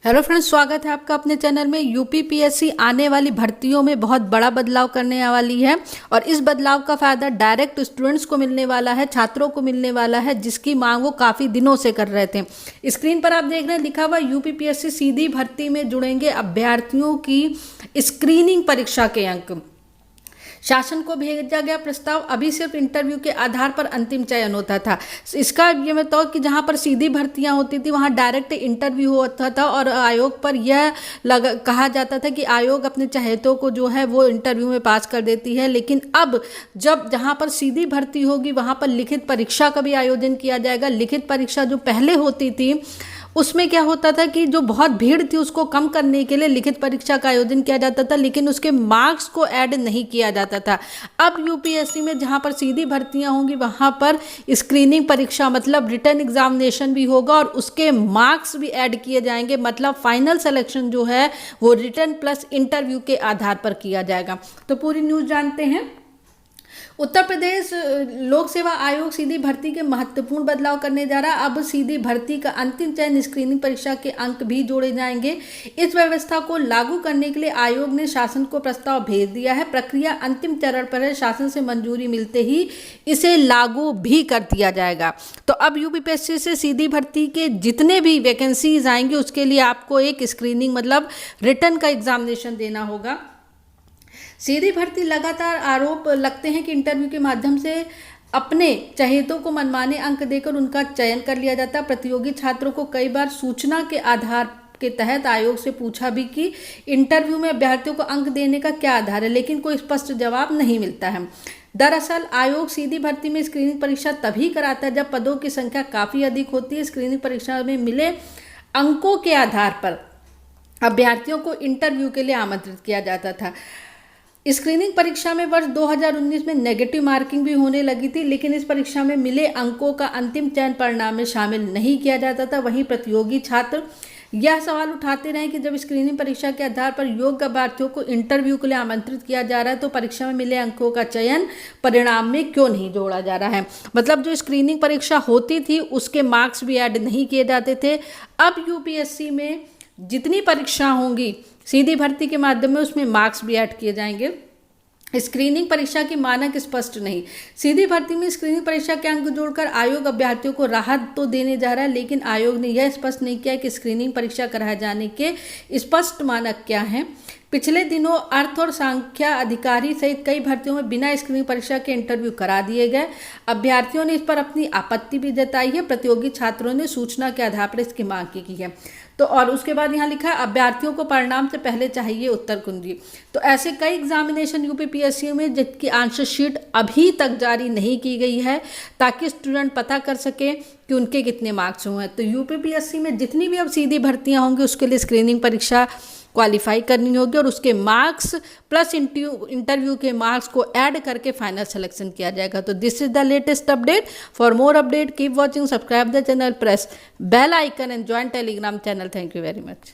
Hello friends, स्वागत है आपका अपने चैनल में। यूपीपीएससी आने वाली भर्तियों में बहुत बड़ा बदलाव करने वाली है और इस बदलाव का फायदा डायरेक्ट स्टूडेंट्स को मिलने वाला है, छात्रों को मिलने वाला है, जिसकी मांग वो काफ़ी दिनों से कर रहे थे। स्क्रीन पर आप देख रहे हैं लिखा हुआ यूपीपीएससी सीधी भर्ती में जुड़ेंगे अभ्यर्थियों की स्क्रीनिंग परीक्षा के अंक। शासन को भेजा गया प्रस्ताव, अभी सिर्फ इंटरव्यू के आधार पर अंतिम चयन होता था। इसका ये मतलब कि जहां पर सीधी भर्तियां होती थी वहां डायरेक्ट इंटरव्यू होता था और आयोग पर यह कहा जाता था कि आयोग अपने चहेतों को जो है वो इंटरव्यू में पास कर देती है। लेकिन अब जब जहां पर सीधी भर्ती होगी वहां पर लिखित परीक्षा का भी आयोजन किया जाएगा। लिखित परीक्षा जो पहले होती थी उसमें क्या होता था कि जो बहुत भीड़ थी उसको कम करने के लिए लिखित परीक्षा का आयोजन किया जाता था, लेकिन उसके मार्क्स को ऐड नहीं किया जाता था। अब यूपीएससी में जहां पर सीधी भर्तियां होंगी वहां पर स्क्रीनिंग परीक्षा मतलब रिटन एग्जामिनेशन भी होगा और उसके मार्क्स भी ऐड किए जाएंगे। मतलब फाइनल सिलेक्शन जो है वो रिटन प्लस इंटरव्यू के आधार पर किया जाएगा। तो पूरी न्यूज़ जानते हैं। उत्तर प्रदेश लोक सेवा आयोग सीधी भर्ती के महत्वपूर्ण बदलाव करने जा रहा है। अब सीधी भर्ती का अंतिम चयन स्क्रीनिंग परीक्षा के अंक भी जोड़े जाएंगे। इस व्यवस्था को लागू करने के लिए आयोग ने शासन को प्रस्ताव भेज दिया है। प्रक्रिया अंतिम चरण पर है। शासन से मंजूरी मिलते ही इसे लागू भी कर दिया जाएगा। तो अब यूपीपीएससी से सीधी भर्ती के जितने भी वैकेंसीज आएंगे उसके लिए आपको एक स्क्रीनिंग मतलब रिटन का एग्जामिनेशन देना होगा। सीधी भर्ती लगातार आरोप लगते हैं कि इंटरव्यू के माध्यम से अपने चहेतों को मनमाने अंक देकर उनका चयन कर लिया जाता है। प्रतियोगी छात्रों को कई बार सूचना के आधार के तहत आयोग से पूछा भी कि इंटरव्यू में अभ्यर्थियों को अंक देने का क्या आधार है, लेकिन कोई स्पष्ट जवाब नहीं मिलता है। दरअसल आयोग सीधी भर्ती में स्क्रीनिंग परीक्षा तभी कराता है जब पदों की संख्या काफ़ी अधिक होती है। स्क्रीनिंग परीक्षा में मिले अंकों के आधार पर अभ्यर्थियों को इंटरव्यू के लिए आमंत्रित किया जाता था। स्क्रीनिंग परीक्षा में वर्ष 2019 में नेगेटिव मार्किंग भी होने लगी थी, लेकिन इस परीक्षा में मिले अंकों का अंतिम चयन परिणाम में शामिल नहीं किया जाता था। वहीं प्रतियोगी छात्र यह सवाल उठाते रहे कि जब स्क्रीनिंग परीक्षा के आधार पर योग्य अभ्यर्थियों को इंटरव्यू के लिए आमंत्रित किया जा रहा है तो परीक्षा में मिले अंकों का चयन परिणाम में क्यों नहीं जोड़ा जा रहा है। मतलब जो स्क्रीनिंग परीक्षा होती थी उसके मार्क्स भी ऐड नहीं किए जाते थे। अब यूपीएससी में जितनी परीक्षा होंगी सीधी भर्ती के माध्यम में उसमें मार्क्स भी ऐड किए जाएंगे। स्क्रीनिंग परीक्षा की मानक स्पष्ट नहीं। सीधी भर्ती में स्क्रीनिंग परीक्षा के अंक जोड़कर आयोग अभ्यर्थियों को राहत तो देने जा रहा है, लेकिन आयोग ने यह स्पष्ट नहीं किया कि स्क्रीनिंग परीक्षा कराए जाने के स्पष्ट मानक क्या हैं। पिछले दिनों अर्थ और सांख्या अधिकारी सहित कई भर्तियों में बिना स्क्रीनिंग परीक्षा के इंटरव्यू करा दिए गए। अभ्यर्थियों ने इस पर अपनी आपत्ति भी जताई है। प्रतियोगी छात्रों ने सूचना के आधार पर इसकी मांग की है। तो और उसके बाद यहाँ लिखा है अभ्यर्थियों को परिणाम से पहले चाहिए उत्तर कुंजी। तो ऐसे कई एग्जामिनेशन यूपीपीएससी में जिसकी आंसर शीट अभी तक जारी नहीं की गई है ताकि स्टूडेंट पता कर सके कि उनके कितने मार्क्स हुए हैं। तो यूपीपीएससी में जितनी भी अब सीधी भर्तियां होंगी उसके लिए स्क्रीनिंग परीक्षा क्वालिफाई करनी होगी और उसके मार्क्स प्लस इंटरव्यू के मार्क्स को ऐड करके फाइनल सिलेक्शन किया जाएगा। तो this is the latest update. For more update keep watching, subscribe the channel, press bell icon and join Telegram channel. Thank you very much.